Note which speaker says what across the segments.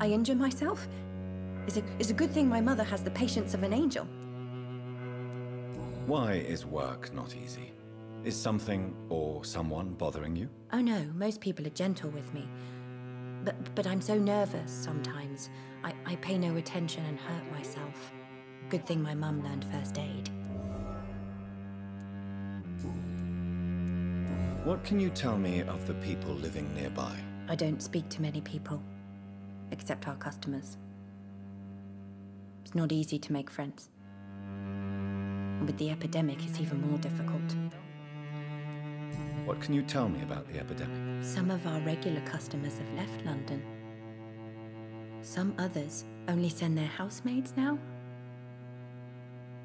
Speaker 1: I injure myself, it's a good thing my mother has the patience of an angel.
Speaker 2: Why is work not easy? Is something or someone bothering you?
Speaker 1: Oh no, most people are gentle with me. But I'm so nervous sometimes. I pay no attention and hurt myself. Good thing my mum learned first aid.
Speaker 2: What can you tell me of the people living nearby?
Speaker 1: I don't speak to many people, except our customers. It's not easy to make friends. And with the epidemic, it's even more difficult.
Speaker 2: What can you tell me about the epidemic?
Speaker 1: Some of our regular customers have left London. Some others only send their housemaids now.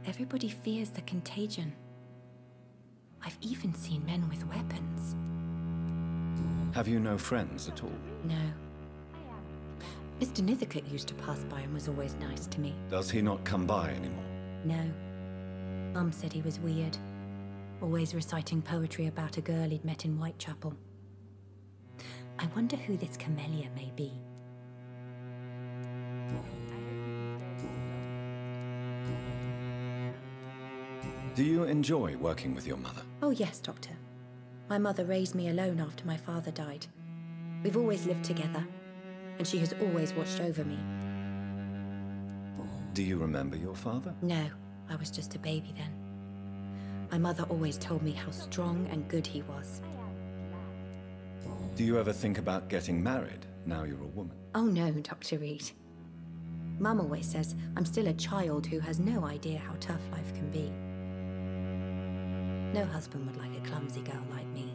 Speaker 1: Everybody fears the contagion. I've even seen men with weapons.
Speaker 2: Have you no friends at all?
Speaker 1: No. Mr. Nithercote used to pass by and was always nice to me.
Speaker 2: Does he not come by anymore?
Speaker 1: No. Mum said he was weird. Always reciting poetry about a girl he'd met in Whitechapel. I wonder who this Camellia may be.
Speaker 2: Do you enjoy working with your mother?
Speaker 1: Oh yes, Doctor. My mother raised me alone after my father died. We've always lived together, and she has always watched over me.
Speaker 2: Do you remember your father?
Speaker 1: No, I was just a baby then. My mother always told me how strong and good he was.
Speaker 2: Do you ever think about getting married now you're a woman?
Speaker 1: Oh no, Dr. Reed. Mum always says I'm still a child who has no idea how tough life can be. No husband would like a clumsy girl like me.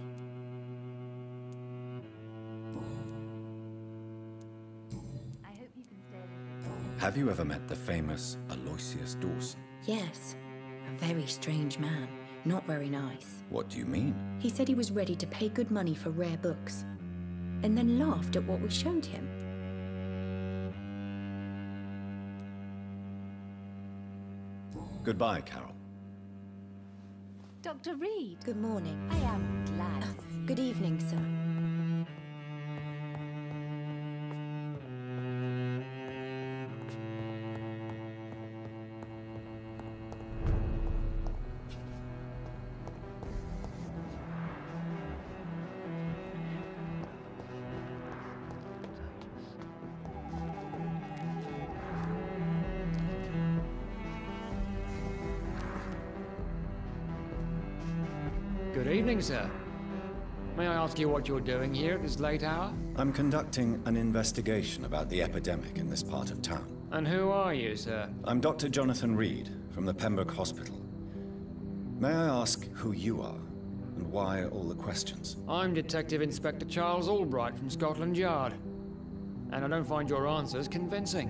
Speaker 2: Have you ever met the famous Aloysius Dawson?
Speaker 1: Yes, a very strange man. Not very nice.
Speaker 2: What do you mean?
Speaker 1: He said he was ready to pay good money for rare books, and then laughed at what we showed him.
Speaker 2: Goodbye, Carol.
Speaker 3: Dr. Reed.
Speaker 1: Good morning.
Speaker 3: I am glad.
Speaker 1: Good evening, sir.
Speaker 4: Good evening, sir. May I ask you what you're doing here at this late hour?
Speaker 2: I'm conducting an investigation about the epidemic in this part of town.
Speaker 4: And who are you, sir?
Speaker 2: I'm Dr. Jonathan Reed from the Pembroke Hospital. May I ask who you are and why all the questions?
Speaker 4: I'm Detective Inspector Charles Albright from Scotland Yard. And I don't find your answers convincing.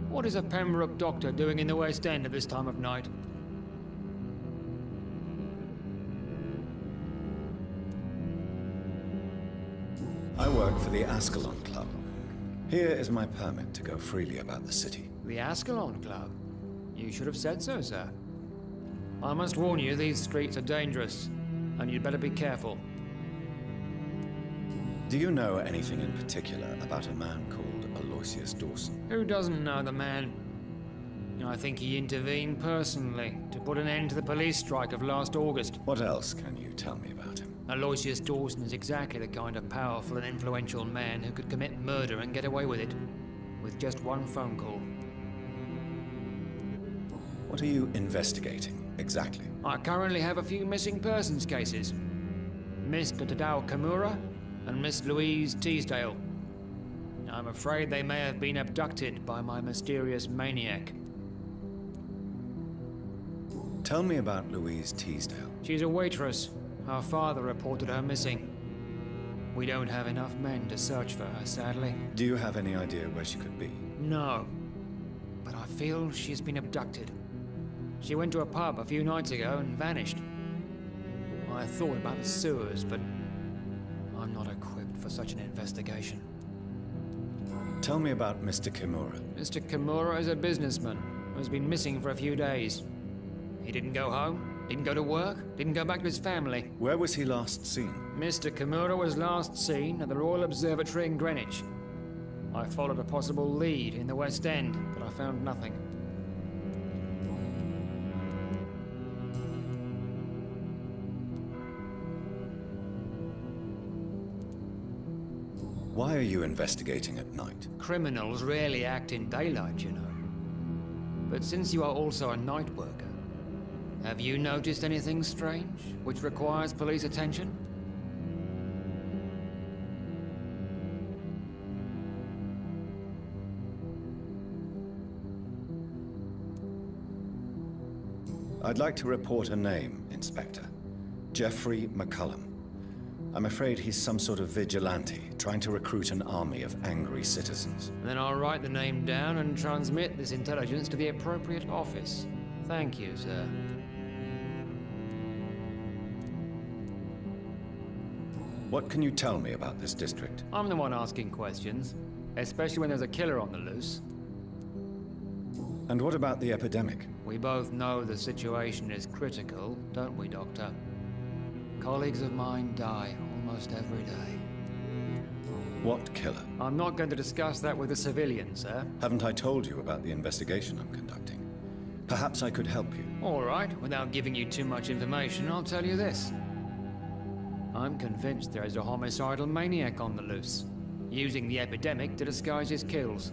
Speaker 4: What is a Pembroke doctor doing in the West End at this time of night?
Speaker 2: I work for the Ascalon Club. Here is my permit to go freely about the city.
Speaker 4: The Ascalon Club? You should have said so, sir. I must warn you, these streets are dangerous, and you'd better be careful.
Speaker 2: Do you know anything in particular about a man called Aloysius Dawson?
Speaker 4: Who doesn't know the man? I think he intervened personally to put an end to the police strike of last August.
Speaker 2: What else can you tell me about him?
Speaker 4: Aloysius Dawson is exactly the kind of powerful and influential man who could commit murder and get away with it, with just one phone call.
Speaker 2: What are you investigating, exactly?
Speaker 4: I currently have a few missing persons cases. Mr. Tadao Kimura and Miss Louise Teasdale. I'm afraid they may have been abducted by my mysterious maniac.
Speaker 2: Tell me about Louise Teasdale.
Speaker 4: She's a waitress. Her father reported her missing. We don't have enough men to search for her, sadly.
Speaker 2: Do you have any idea where she could be?
Speaker 4: No. But I feel she's been abducted. She went to a pub a few nights ago and vanished. I thought about the sewers, but I'm not equipped for such an investigation.
Speaker 2: Tell me about Mr. Kimura.
Speaker 4: Mr. Kimura is a businessman who has been missing for a few days. He didn't go home, didn't go to work, didn't go back to his family.
Speaker 2: Where was he last seen?
Speaker 4: Mr. Kimura was last seen at the Royal Observatory in Greenwich. I followed a possible lead in the West End, but I found nothing.
Speaker 2: Why are you investigating at night?
Speaker 4: Criminals rarely act in daylight, you know. But since you are also a night worker, have you noticed anything strange which requires police attention?
Speaker 2: I'd like to report a name, Inspector. Jeffrey McCullum. I'm afraid he's some sort of vigilante, trying to recruit an army of angry citizens.
Speaker 4: Then I'll write the name down and transmit this intelligence to the appropriate office. Thank you, sir.
Speaker 2: What can you tell me about this district?
Speaker 4: I'm the one asking questions, especially when there's a killer on the loose.
Speaker 2: And what about the epidemic?
Speaker 4: We both know the situation is critical, don't we, Doctor? Colleagues of mine die almost every day.
Speaker 2: What killer?
Speaker 4: I'm not going to discuss that with a civilian, sir.
Speaker 2: Haven't I told you about the investigation I'm conducting? Perhaps I could help you.
Speaker 4: All right, without giving you too much information, I'll tell you this. I'm convinced there is a homicidal maniac on the loose, using the epidemic to disguise his kills.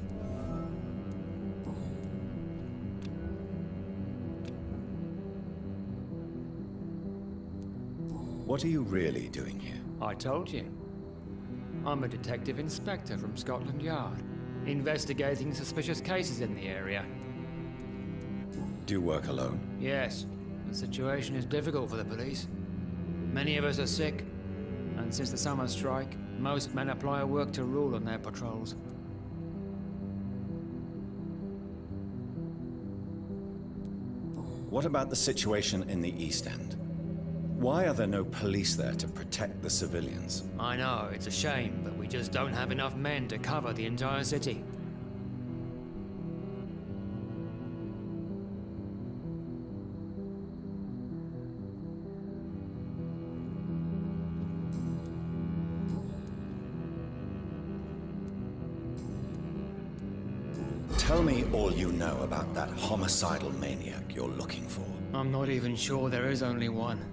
Speaker 2: What are you really doing here?
Speaker 4: I told you. I'm a detective inspector from Scotland Yard, investigating suspicious cases in the area.
Speaker 2: Do you work alone?
Speaker 4: Yes, the situation is difficult for the police. Many of us are sick, and since the summer strike, most men apply a work to rule on their patrols.
Speaker 2: What about the situation in the East End? Why are there no police there to protect the civilians?
Speaker 4: I know, it's a shame, but we just don't have enough men to cover the entire city.
Speaker 2: Tell me all you know about that homicidal maniac you're looking for.
Speaker 4: I'm not even sure there is only one.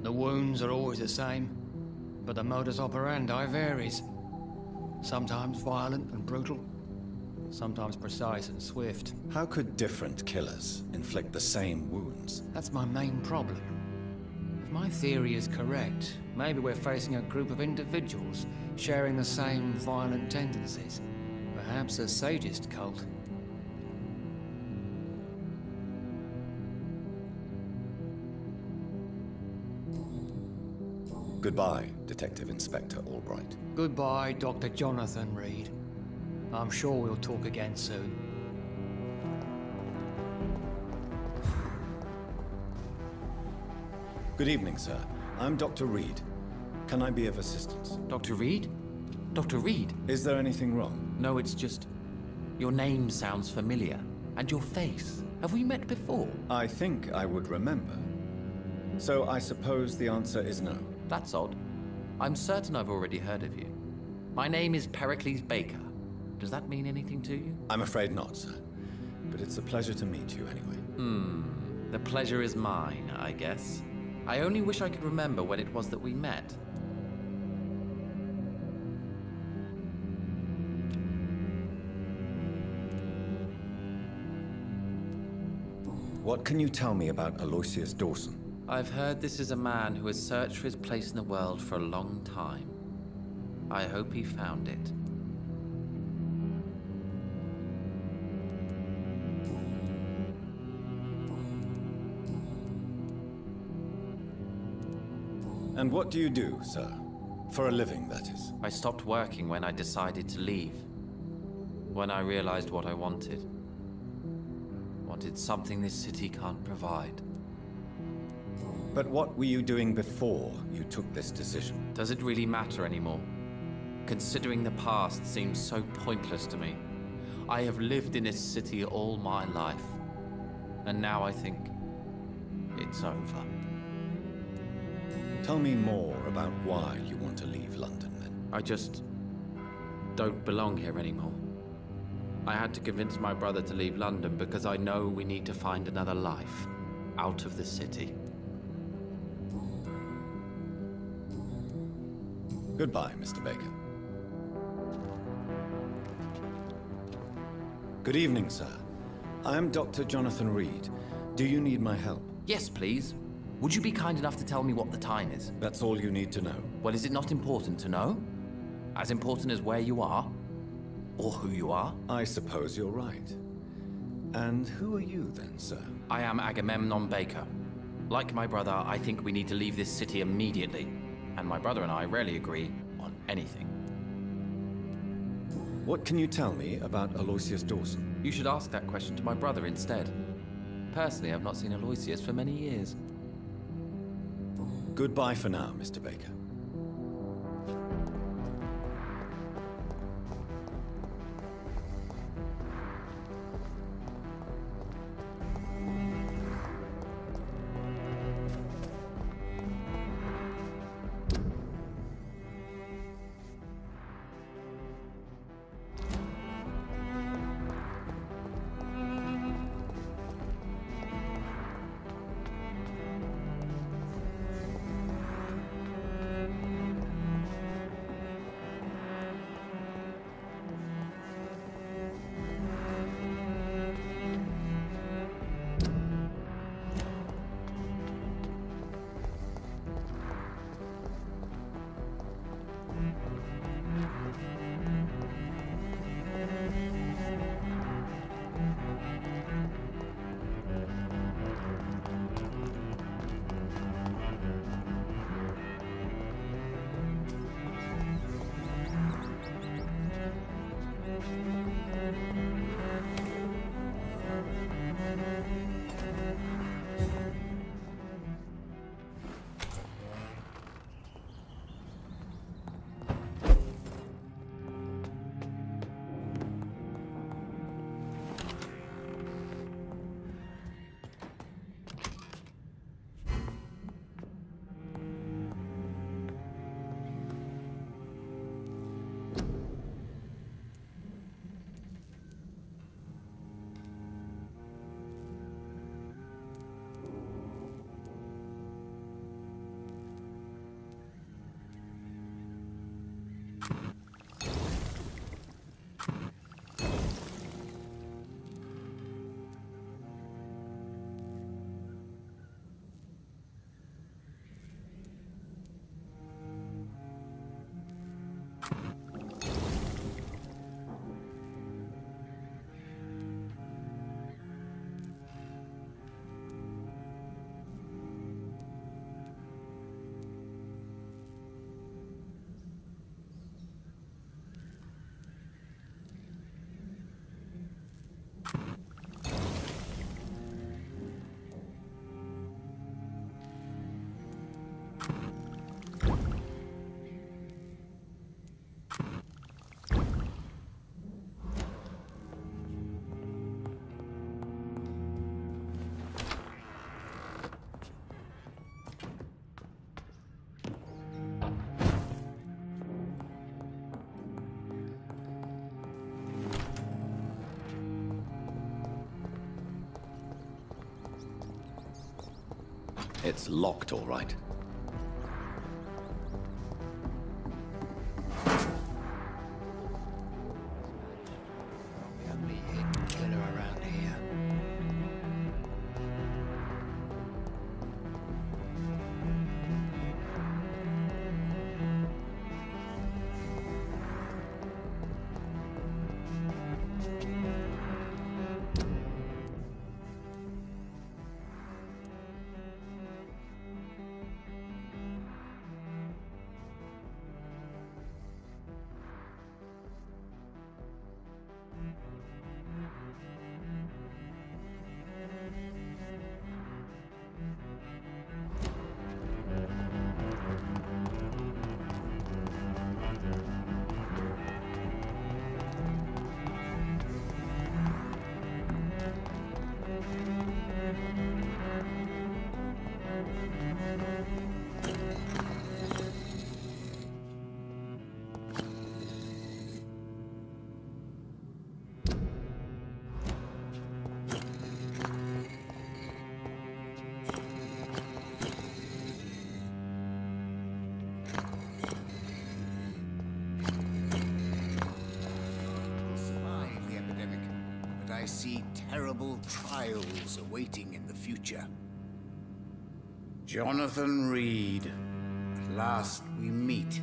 Speaker 4: The wounds are always the same, but the modus operandi varies. Sometimes violent and brutal, sometimes precise and swift.
Speaker 2: How could different killers inflict the same wounds?
Speaker 4: That's my main problem. If my theory is correct, maybe we're facing a group of individuals sharing the same violent tendencies. Perhaps a sadist cult.
Speaker 2: Goodbye, Detective Inspector Albright.
Speaker 4: Goodbye, Dr. Jonathan Reed. I'm sure we'll talk again soon.
Speaker 2: Good evening, sir. I'm Dr. Reed. Can I be of assistance?
Speaker 3: Dr. Reed? Dr. Reed?
Speaker 2: Is there anything wrong?
Speaker 3: No, it's just... your name sounds familiar. And your face. Have we met before?
Speaker 2: I think I would remember. So I suppose the answer is no.
Speaker 3: That's odd. I'm certain I've already heard of you. My name is Pericles Baker. Does that mean anything to you?
Speaker 2: I'm afraid not, sir. But it's a pleasure to meet you anyway.
Speaker 3: The pleasure is mine, I guess. I only wish I could remember when it was that we met.
Speaker 2: What can you tell me about Aloysius Dawson?
Speaker 3: I've heard this is a man who has searched for his place in the world for a long time. I hope he found it.
Speaker 2: And what do you do, sir? For a living, that is.
Speaker 3: I stopped working when I decided to leave. When I realized what I wanted. Wanted something this city can't provide.
Speaker 2: But what were you doing before you took this decision?
Speaker 3: Does it really matter anymore? Considering the past seems so pointless to me. I have lived in this city all my life. And now I think it's over.
Speaker 2: Tell me more about why you want to leave London, then.
Speaker 3: don't belong here anymore. I had to convince my brother to leave London because I know we need to find another life out of the city.
Speaker 2: Goodbye, Mr. Baker. Good evening, sir. I am Dr. Jonathan Reed. Do you need my help?
Speaker 3: Yes, please. Would you be kind enough to tell me what the time is?
Speaker 2: That's all you need to know.
Speaker 3: Well, is it not important to know? As important as where you are? Or who you are?
Speaker 2: I suppose you're right. And who are you then, sir?
Speaker 3: I am Agamemnon Baker. Like my brother, I think we need to leave this city immediately. And my brother and I rarely agree on anything.
Speaker 2: What can you tell me about Aloysius Dawson?
Speaker 3: You should ask that question to my brother instead. Personally, I've not seen Aloysius for many years.
Speaker 2: Goodbye for now, Mr. Baker. It's locked, all right.
Speaker 4: The only hidden killer around here.
Speaker 5: I see terrible trials awaiting in the future. Jonathan Reed. At last we meet.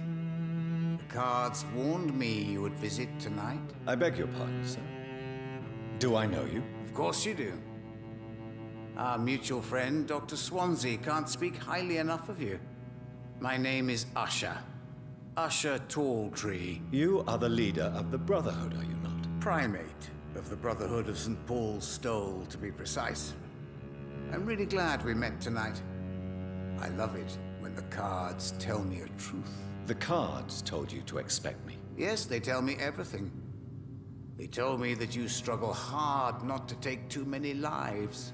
Speaker 5: The cards warned me you would visit tonight.
Speaker 2: I beg your pardon, sir. Do I know you?
Speaker 5: Of course you do. Our mutual friend, Dr. Swansea, can't speak highly enough of you. My name is Usher. Usher Talltree.
Speaker 2: You are the leader of the Brotherhood, are you not?
Speaker 5: Primate of the Brotherhood of St. Paul's Stole, to be precise. I'm really glad we met tonight. I love it when the cards tell me a truth.
Speaker 2: The cards told you to expect me.
Speaker 5: Yes, they tell me everything. They told me that you struggle hard not to take too many lives.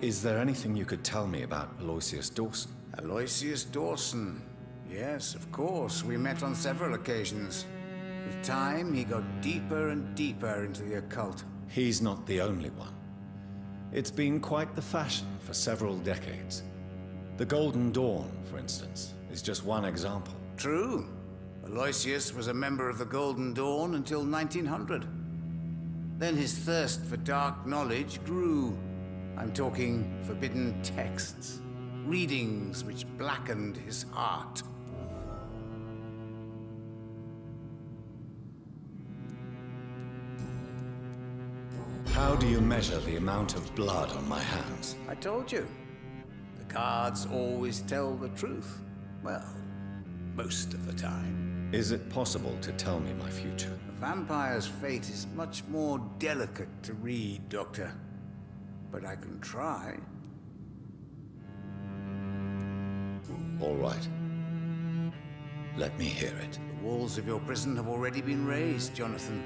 Speaker 2: Is there anything you could tell me about Aloysius Dawson?
Speaker 5: Aloysius Dawson. Yes, of course. We met on several occasions. With time, he got deeper and deeper into the occult.
Speaker 2: He's not the only one. It's been quite the fashion for several decades. The Golden Dawn, for instance, is just one example.
Speaker 5: True. Aloysius was a member of the Golden Dawn until 1900. Then his thirst for dark knowledge grew. I'm talking forbidden texts, readings which blackened his heart.
Speaker 2: How do you measure the amount of blood on my hands?
Speaker 5: I told you. The cards always tell the truth. Well, most of the time.
Speaker 2: Is it possible to tell me my future?
Speaker 5: A vampire's fate is much more delicate to read, Doctor. But I can try.
Speaker 2: All right. Let me hear it.
Speaker 5: The walls of your prison have already been raised, Jonathan.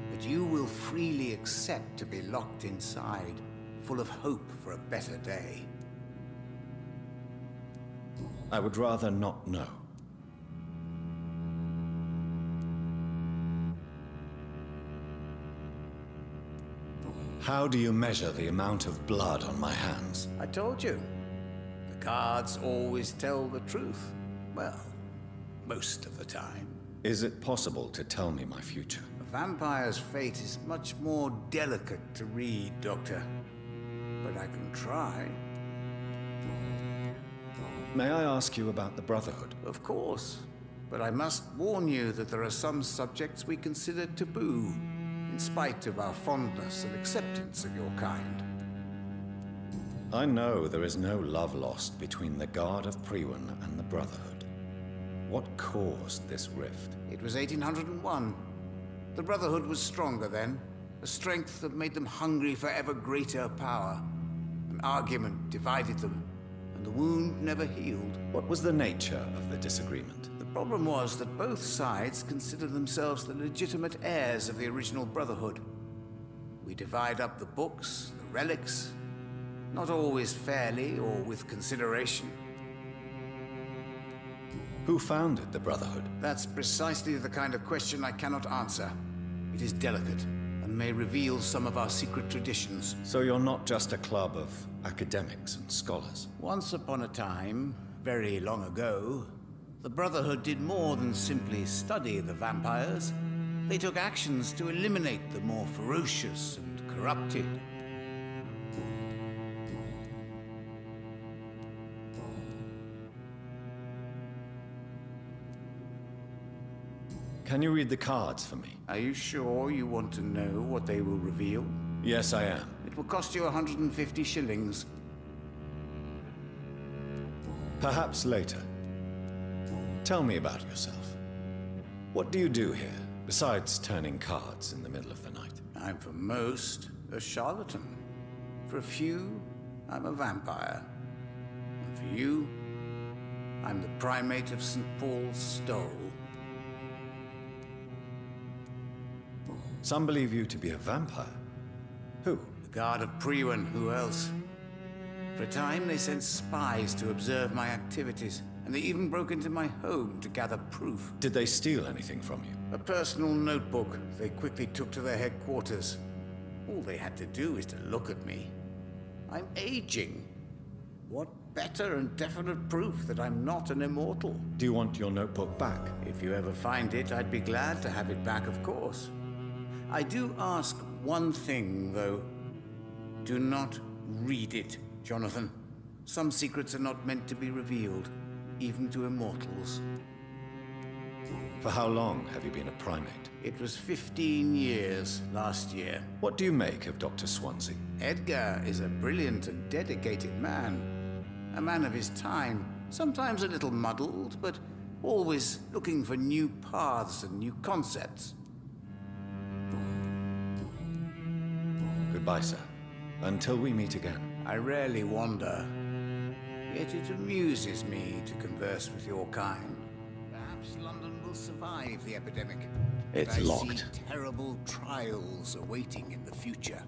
Speaker 5: But you will freely accept to be locked inside, full of hope for a better day.
Speaker 2: I would rather not know. How do you measure the amount of blood on my hands?
Speaker 5: I told you. The cards always tell the truth. Well, most of the time.
Speaker 2: Is it possible to tell me my future?
Speaker 5: A vampire's fate is much more delicate to read, Doctor. But I can try.
Speaker 2: May I ask you about the Brotherhood?
Speaker 5: Of course. But I must warn you that there are some subjects we consider taboo, in spite of our fondness and acceptance of your kind.
Speaker 2: I know there is no love lost between the Guard of Priwen and the Brotherhood. What caused this rift?
Speaker 5: It was 1801. The Brotherhood was stronger then, a strength that made them hungry for ever greater power. An argument divided them, and the wound never healed.
Speaker 2: What was the nature of the disagreement?
Speaker 5: The problem was that both sides considered themselves the legitimate heirs of the original Brotherhood. We divide up the books, the relics, not always fairly or with consideration.
Speaker 2: Who founded the Brotherhood?
Speaker 5: That's precisely the kind of question I cannot answer. It is delicate, and may reveal some of our secret traditions.
Speaker 2: So you're not just a club of academics and scholars?
Speaker 5: Once upon a time, very long ago, the Brotherhood did more than simply study the vampires. They took actions to eliminate the more ferocious and corrupted.
Speaker 2: Can you read the cards for me?
Speaker 5: Are you sure you want to know what they will reveal?
Speaker 2: Yes, I am.
Speaker 5: It will cost you 150 shillings.
Speaker 2: Perhaps later. Tell me about yourself. What do you do here, besides turning cards in the middle of the night?
Speaker 5: I'm for most a charlatan. For a few, I'm a vampire. And for you, I'm the Primate of St. Paul's Stole.
Speaker 2: Some believe you to be a vampire. Who?
Speaker 5: The Guard of Priwen, who else? For a time, they sent spies to observe my activities, and they even broke into my home to gather proof.
Speaker 2: Did they steal anything from you?
Speaker 5: A personal notebook they quickly took to their headquarters. All they had to do is to look at me. I'm aging. What better and definite proof that I'm not an immortal.
Speaker 2: Do you want your notebook back?
Speaker 5: If you ever find it, I'd be glad to have it back, of course. I do ask one thing, though. Do not read it, Jonathan. Some secrets are not meant to be revealed, even to immortals.
Speaker 2: For how long have you been a primate?
Speaker 5: It was 15 years last year.
Speaker 2: What do you make of Dr. Swansea?
Speaker 5: Edgar is a brilliant and dedicated man. A man of his time, sometimes a little muddled, but always looking for new paths and new concepts.
Speaker 2: Goodbye, sir. Until we meet again.
Speaker 5: I rarely wander, yet it amuses me to converse with your kind. Perhaps London will survive the epidemic.
Speaker 2: It's
Speaker 5: I
Speaker 2: locked.
Speaker 5: see terrible trials awaiting in the future.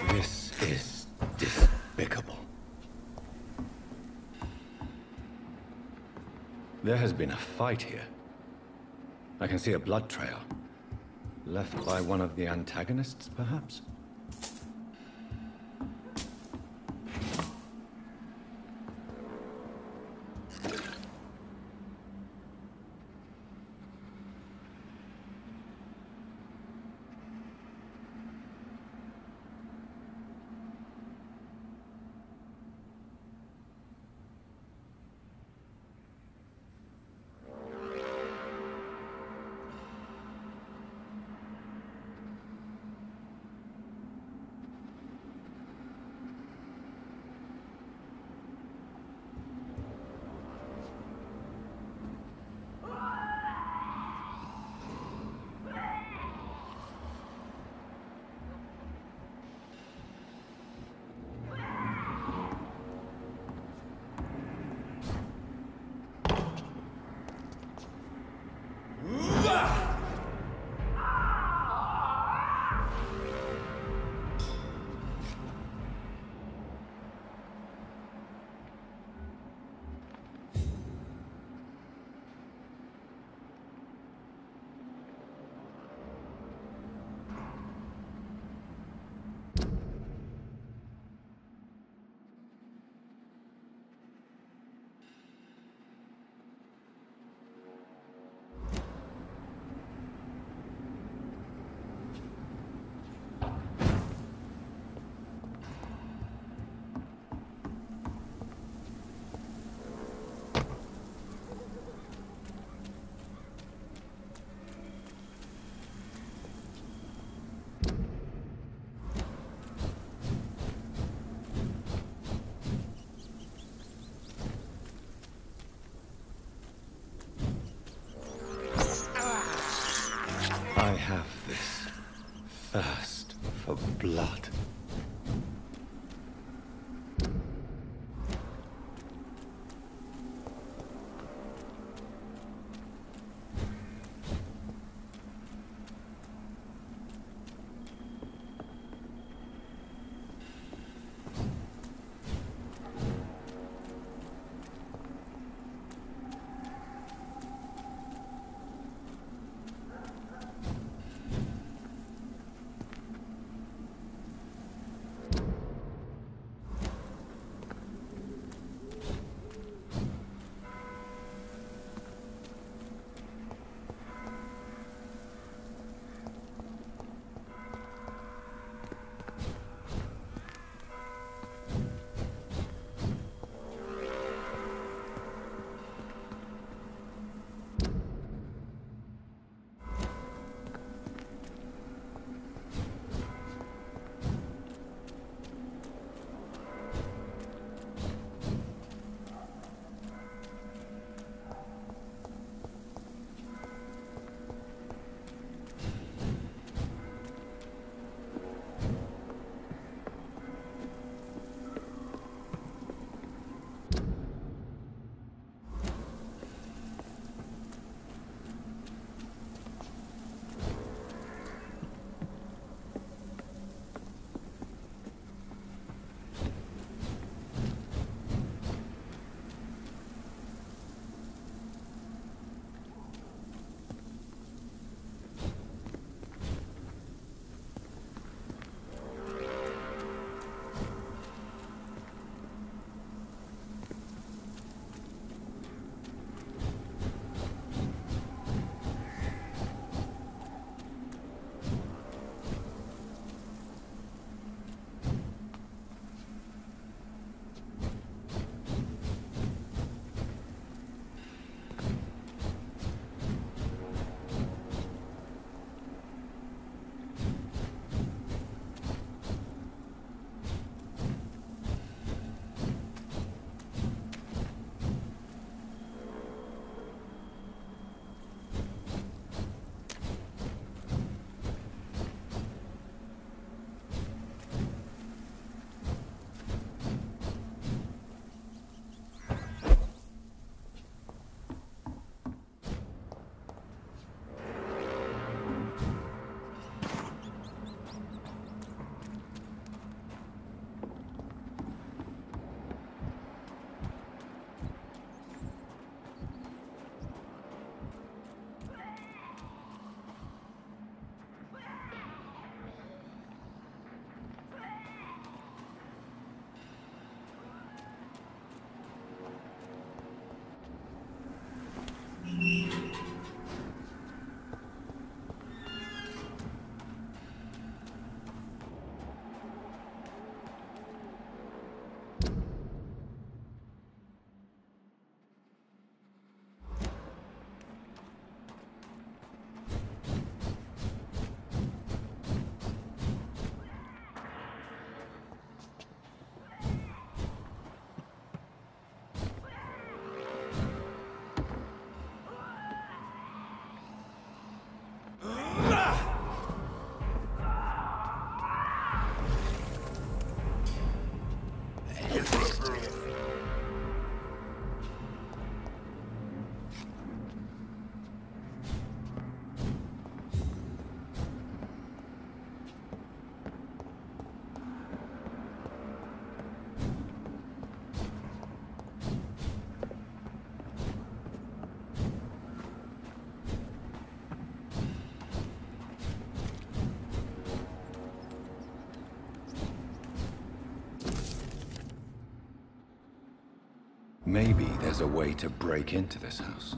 Speaker 2: This is despicable. There has been a fight here. I can see a blood trail. Left by one of the antagonists, perhaps?
Speaker 6: Maybe there's a way to break into this house.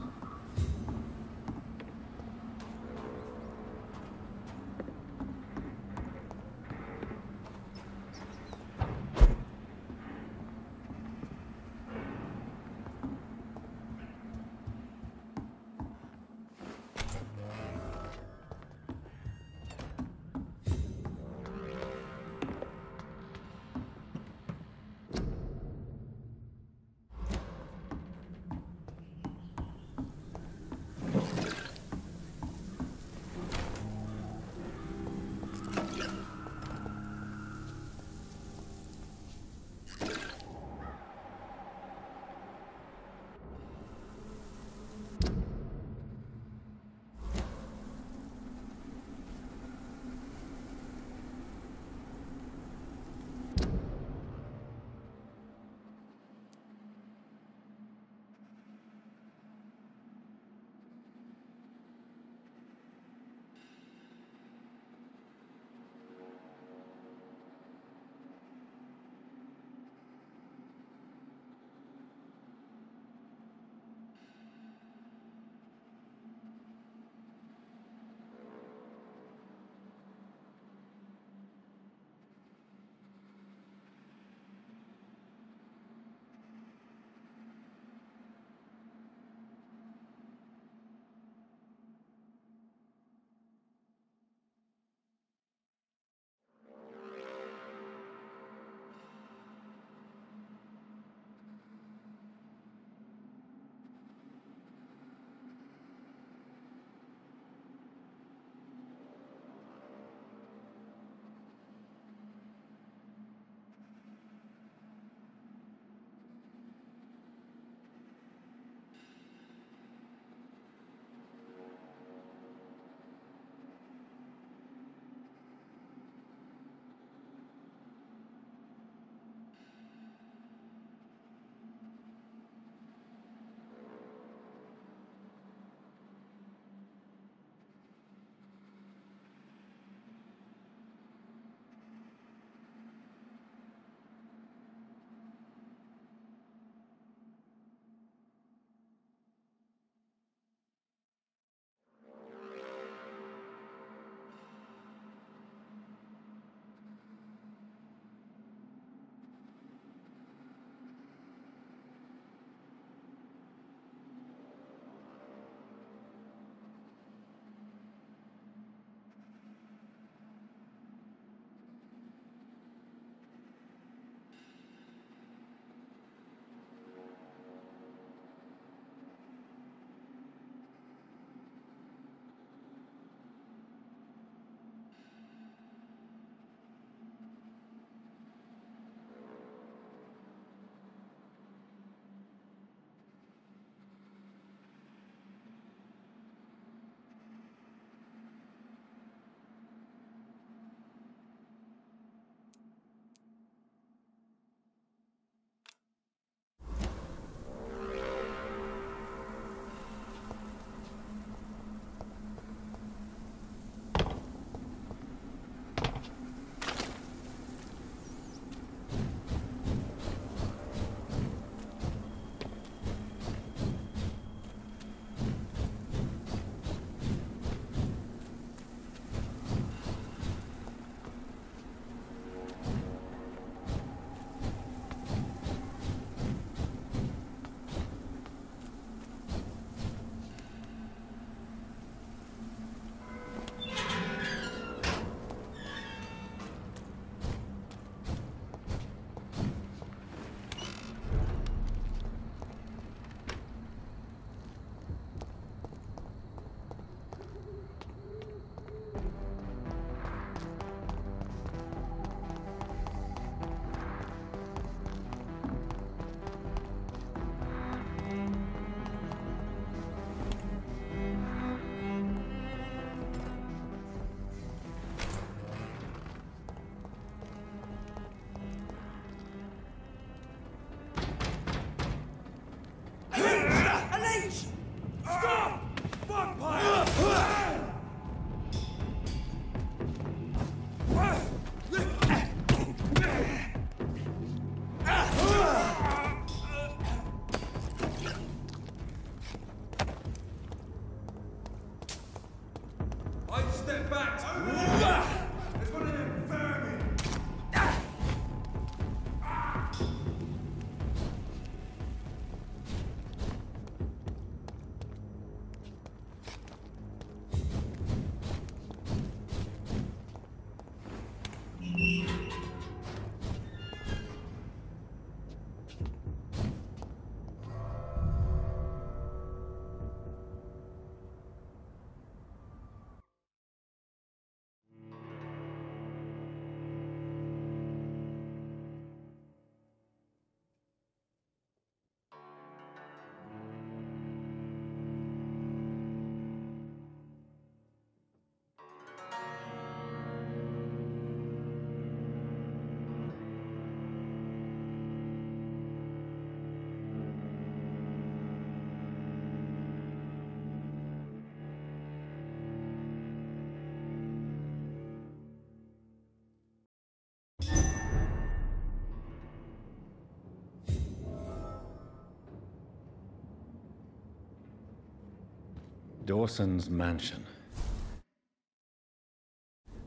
Speaker 2: Dawson's mansion.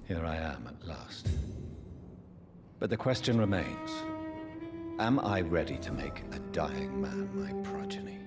Speaker 2: Here I am at last. But the question remains, am I ready to make a dying man my progeny?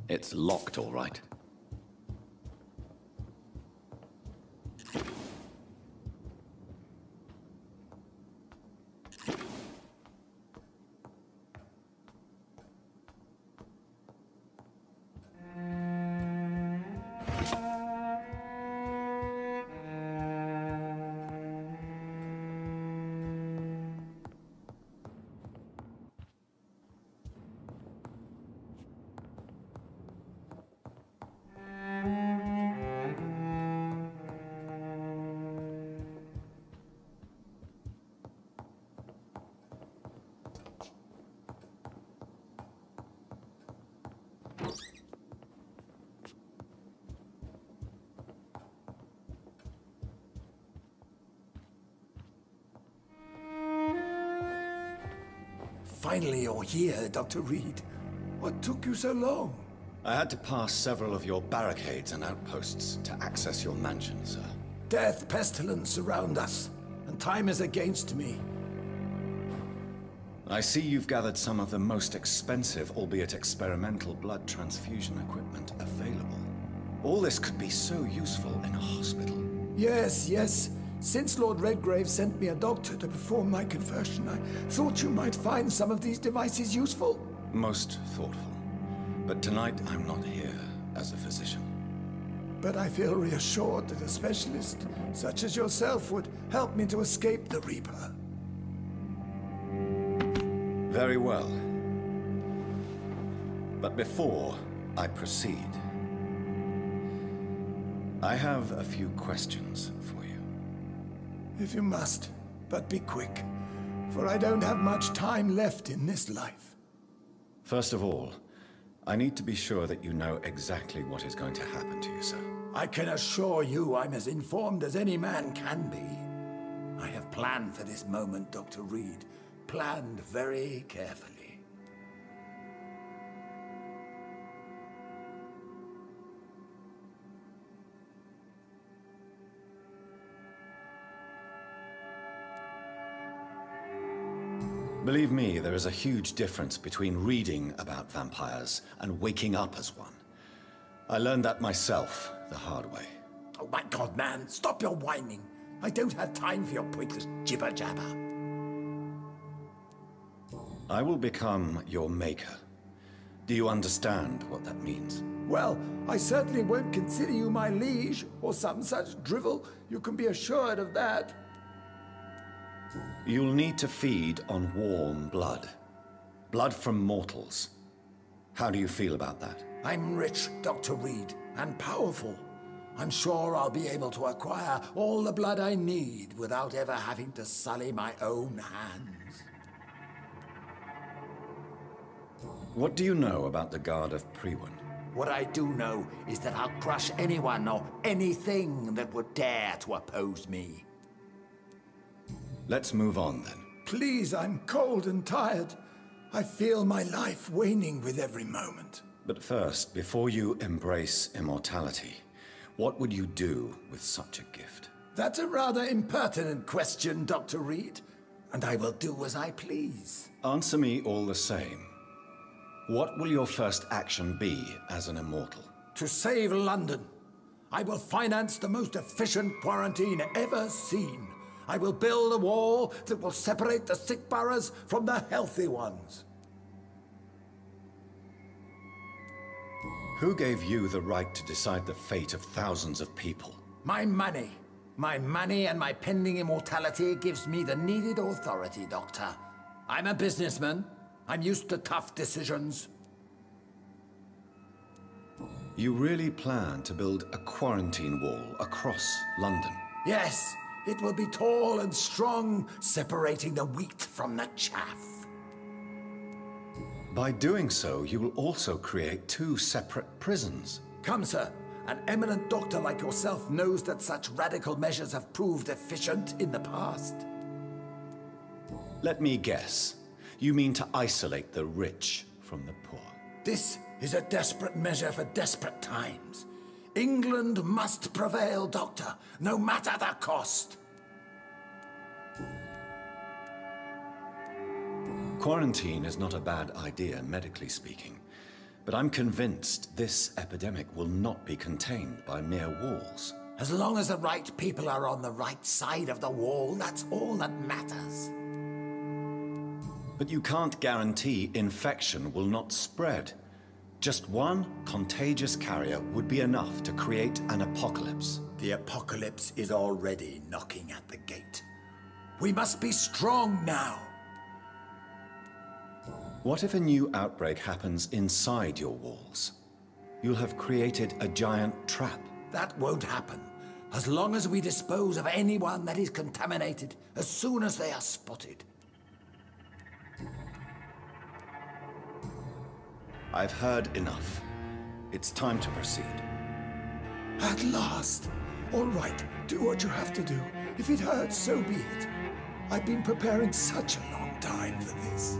Speaker 2: It's locked, all right.
Speaker 7: Finally you're here, Dr. Reed. What took you so long?
Speaker 2: I had to pass several of your barricades and outposts to access your mansion, sir.
Speaker 7: Death, pestilence surround us, and time is against me.
Speaker 2: I see you've gathered some of the most expensive, albeit experimental, blood transfusion equipment available. All this could be so useful in a hospital.
Speaker 7: Yes, yes. Since Lord Redgrave sent me a doctor to perform my conversion, I thought you might find some of these devices useful.
Speaker 2: Most thoughtful. But tonight I'm not here as a physician.
Speaker 7: But I feel reassured that a specialist such as yourself would help me to escape the Reaper.
Speaker 2: Very well. But before I proceed, I have a few questions for you.
Speaker 7: If you must, but be quick, for I don't have much time left in this life.
Speaker 2: First of all, I need to be sure that you know exactly what is going to happen to you, sir.
Speaker 7: I can assure you I'm as informed as any man can be. I have planned for this moment, Dr. Reed. Planned very carefully.
Speaker 2: Believe me, there is a huge difference between reading about vampires and waking up as one. I learned that myself the hard way.
Speaker 7: Oh my God, man, stop your whining. I don't have time for your pointless jibber-jabber.
Speaker 2: I will become your maker. Do you understand what that means?
Speaker 7: Well, I certainly won't consider you my liege, or some such drivel. You can be assured of that.
Speaker 2: You'll need to feed on warm blood. Blood from mortals. How do you feel about that?
Speaker 7: I'm rich, Dr. Reed, and powerful. I'm sure I'll be able to acquire all the blood I need without ever having to sully my own hands.
Speaker 2: What do you know about the Guard of Priwen?
Speaker 7: What I do know is that I'll crush anyone or anything that would dare to oppose me.
Speaker 2: Let's move on then.
Speaker 7: Please, I'm cold and tired. I feel my life waning with every moment.
Speaker 2: But first, before you embrace immortality, what would you do with such a gift?
Speaker 7: That's a rather impertinent question, Dr. Reed, and I will do as I please.
Speaker 2: Answer me all the same. What will your first action be as an immortal?
Speaker 7: To save London. I will finance the most efficient quarantine ever seen. I will build a wall that will separate the sick boroughs from the healthy ones.
Speaker 2: Who gave you the right to decide the fate of thousands of people?
Speaker 7: My money. My money and my pending immortality gives me the needed authority, Doctor. I'm a businessman. I'm used to tough decisions.
Speaker 2: You really plan to build a quarantine wall across London?
Speaker 7: Yes, it will be tall and strong, separating the wheat from the chaff.
Speaker 2: By doing so, you will also create 2 separate prisons.
Speaker 7: Come, sir. An eminent doctor like yourself knows that such radical measures have proved efficient in the past.
Speaker 2: Let me guess. You mean to isolate the rich from the poor?
Speaker 7: This is a desperate measure for desperate times. England must prevail, Doctor, no matter the cost.
Speaker 2: Quarantine is not a bad idea, medically speaking. But I'm convinced this epidemic will not be contained by mere walls.
Speaker 7: As long as the right people are on the right side of the wall, that's all that matters.
Speaker 2: But you can't guarantee infection will not spread. Just one contagious carrier would be enough to create an apocalypse.
Speaker 7: The apocalypse is already knocking at the gate. We must be strong now.
Speaker 2: What if a new outbreak happens inside your walls? You'll have created a giant trap.
Speaker 7: That won't happen. As long as we dispose of anyone that is contaminated as soon as they are spotted.
Speaker 2: I've heard enough. It's time to proceed.
Speaker 7: At last. All right, do what you have to do. If it hurts, so be it. I've been preparing such a long time for this.